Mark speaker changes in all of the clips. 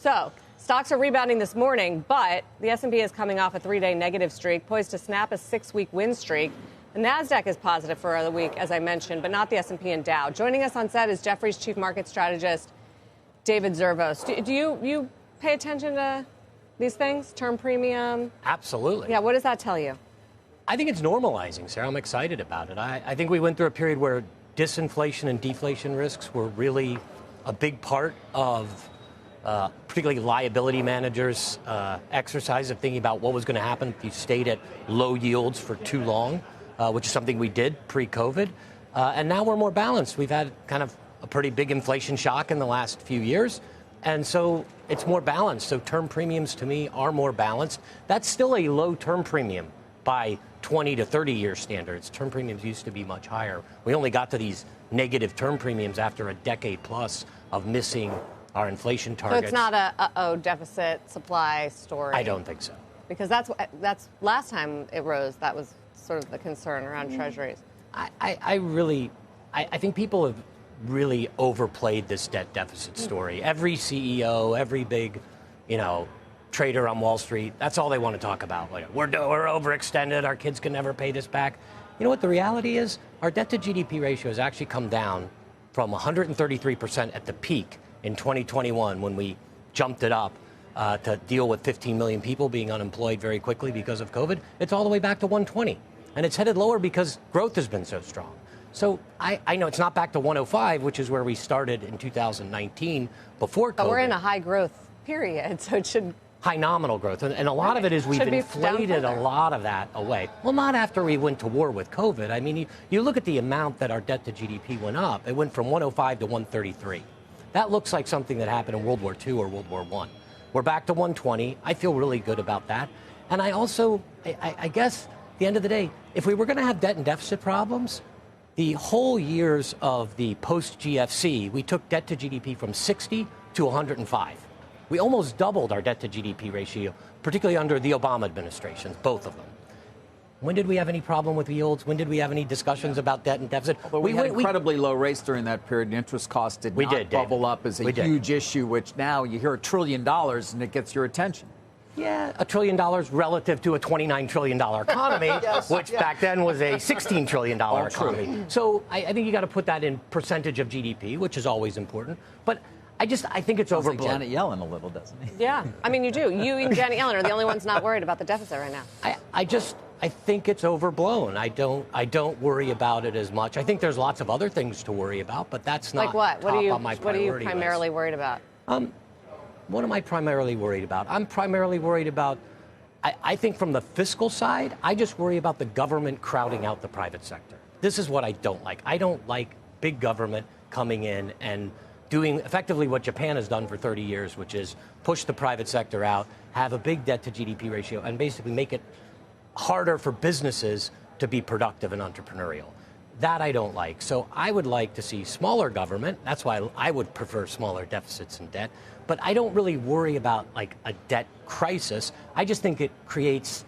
Speaker 1: So, stocks are rebounding this morning, but the S&P is coming off a 3-day negative streak, poised to snap a 6-week win streak. The NASDAQ is positive for the week, as I mentioned, but not the S&P and Dow. Joining us on set is Jefferies chief market strategist, David Zervos. Do you pay attention to these things, term premium?
Speaker 2: Absolutely.
Speaker 1: Yeah, what does that tell you?
Speaker 2: I think it's normalizing, Sarah. I'm excited about it. I think we went through a period where disinflation and deflation risks were really a big part of particularly liability managers' exercise of thinking about what was going to happen if you stayed at low yields for too long, which is something we did pre-COVID. And now we're more balanced. We've had kind of a pretty big inflation shock in the last few years. And so it's more balanced. So term premiums, to me, are more balanced. That's still a low term premium by 20 to 30-year standards. Term premiums used to be much higher. We only got to these negative term premiums after a decade plus of missing our inflation targets.
Speaker 1: So it's not a
Speaker 2: deficit
Speaker 1: supply story?
Speaker 2: I don't think so.
Speaker 1: Because that's last time it rose, that was sort of the concern around treasuries.
Speaker 2: I think people have really overplayed this debt deficit story. Every CEO, every big, trader on Wall Street, that's all they want to talk about. Like, we're overextended, our kids can never pay this back. You know what the reality is? Our debt to GDP ratio has actually come down from 133% at the peak in 2021 when we jumped it up to deal with 15 million people being unemployed very quickly because of COVID. It's all the way back to 120. And it's headed lower because growth has been so strong. So I know it's not back to 105, which is where we started in 2019 before COVID.
Speaker 1: But we're in a high growth period, so it should...
Speaker 2: High nominal growth. And a lot of it is we've inflated a lot of that away. Well, not after we went to war with COVID. I mean, you look at the amount that our debt to GDP went up. It went from 105 to 133. That looks like something that happened in World War II or World War I. We're back to 120. I feel really good about that. And I also, I guess, at the end of the day, if we were going to have debt and deficit problems, the whole years of the post-GFC, we took debt to GDP from 60 to 105. We almost doubled our debt to GDP ratio, particularly under the Obama administrations, both of them. When did we have any problem with yields? When did we have any discussions about debt and deficit?
Speaker 3: Although we had incredibly low rates during that period. Interest costs did not bubble up as a huge issue, which now you hear $1 trillion and it gets your attention.
Speaker 2: Yeah, $1 trillion relative to a $29 trillion economy, which back then was a $16 trillion economy.
Speaker 3: True.
Speaker 2: So I think you got to put that in percentage of GDP, which is always important. But I think it's overblown.
Speaker 3: Like Janet Yellen a little, doesn't he?
Speaker 1: Yeah, I mean, you do. You and Janet Yellen are the only ones not worried about the deficit right now.
Speaker 2: I think it's overblown. I don't worry about it as much. I think there's lots of other things to worry about, but that's not
Speaker 1: like what?
Speaker 2: Top on my
Speaker 1: what are you primarily
Speaker 2: list.
Speaker 1: Worried about?
Speaker 2: What am I primarily worried about? I'm primarily worried about, I think from the fiscal side, I just worry about the government crowding out the private sector. This is what I don't like. I don't like big government coming in and doing effectively what Japan has done for 30 years, which is push the private sector out, have a big debt to GDP ratio, and basically make it harder for businesses to be productive and entrepreneurial. That I don't like. So I would like to see smaller government. That's why I would prefer smaller deficits and debt. But I don't really worry about like a debt crisis. I just think it creates,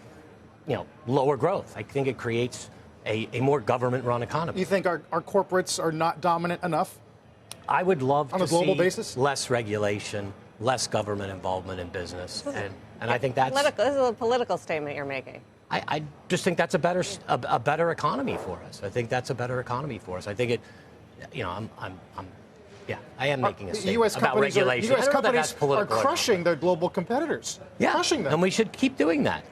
Speaker 2: lower growth. I think it creates a more government-run economy.
Speaker 4: You think our corporates are not dominant enough?
Speaker 2: I would love
Speaker 4: on a global basis?
Speaker 2: Less regulation, less government involvement in business, and I think that's
Speaker 1: this is a political statement you're making.
Speaker 2: I just think that's a better economy for us. I think that's a better economy for us. I think it, I am making a statement about regulation.
Speaker 4: U.S. companies are crushing their global competitors.
Speaker 2: Yeah,
Speaker 4: crushing them.
Speaker 2: And we should keep doing that.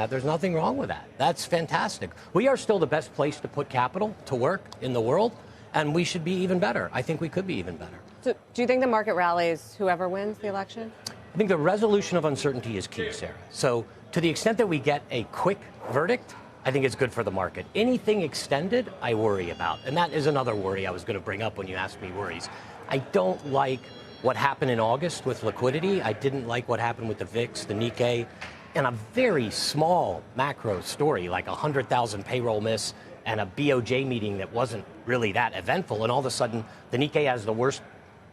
Speaker 2: There's nothing wrong with that. That's fantastic. We are still the best place to put capital to work in the world. And we should be even better. I think we could be even better.
Speaker 1: So do you think the market rallies whoever wins the election?
Speaker 2: I think the resolution of uncertainty is key, Sarah. So to the extent that we get a quick verdict, I think it's good for the market. Anything extended, I worry about. And that is another worry I was going to bring up when you asked me worries. I don't like what happened in August with liquidity. I didn't like what happened with the VIX, the Nikkei, and a very small macro story, like 100,000 payroll miss and a BOJ meeting that wasn't really that eventful. And all of a sudden, the Nikkei has the worst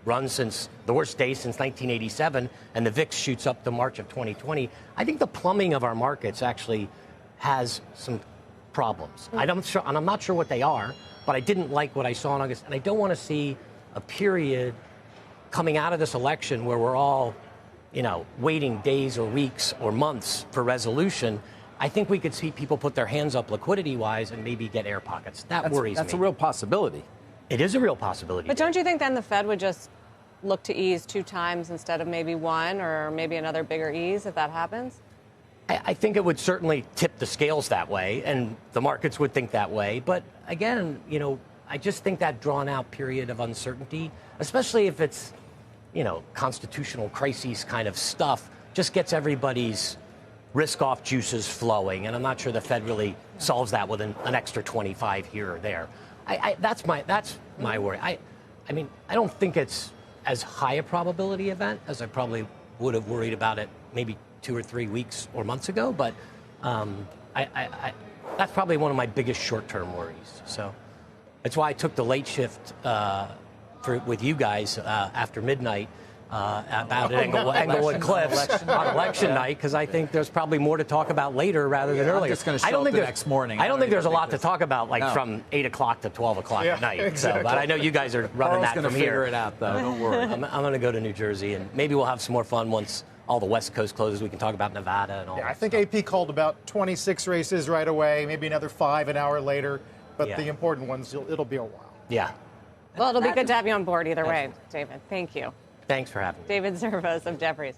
Speaker 2: day since 1987, and the VIX shoots up to March of 2020. I think the plumbing of our markets actually has some problems. I'm not sure what they are, but I didn't like what I saw in August. And I don't want to see a period coming out of this election where we're all, waiting days or weeks or months for resolution, I think we could see people put their hands up liquidity-wise and maybe get air pockets. That worries me.
Speaker 3: That's a real possibility.
Speaker 2: It is a real possibility.
Speaker 1: But don't you think then the Fed would just look to ease 2 times instead of maybe 1, or maybe another bigger ease if that happens?
Speaker 2: I think it would certainly tip the scales that way, and the markets would think that way. But again, I just think that drawn-out period of uncertainty, especially if it's, constitutional crises kind of stuff, just gets everybody's risk-off juices flowing, and I'm not sure the Fed really solves that with an extra 25 here or there. That's my worry. I don't think it's as high a probability event as I probably would have worried about it maybe 2 or 3 weeks or months ago, but that's probably one of my biggest short-term worries. So that's why I took the late shift with you guys after midnight. About Englewood Cliffs on election night, because I think there's probably more to talk about later rather than earlier.
Speaker 3: I'm just going to show up the next morning.
Speaker 2: I don't think there's a lot to talk about, from 8 o'clock to 12 o'clock at night.
Speaker 4: Exactly.
Speaker 2: So, but I know you guys are running that from here.
Speaker 3: Figure it out, though. Don't worry.
Speaker 2: I'm going to go to New Jersey, and maybe we'll have some more fun once all the West Coast closes. We can talk about Nevada and all that.
Speaker 4: I think AP called about 26 races right away, maybe another 5 an hour later. But the important ones, it'll be a while.
Speaker 2: Yeah.
Speaker 1: Well, it'll be good to have you on board either way, David. Thank you.
Speaker 2: Thanks for having me.
Speaker 1: David Zervos of Jefferies.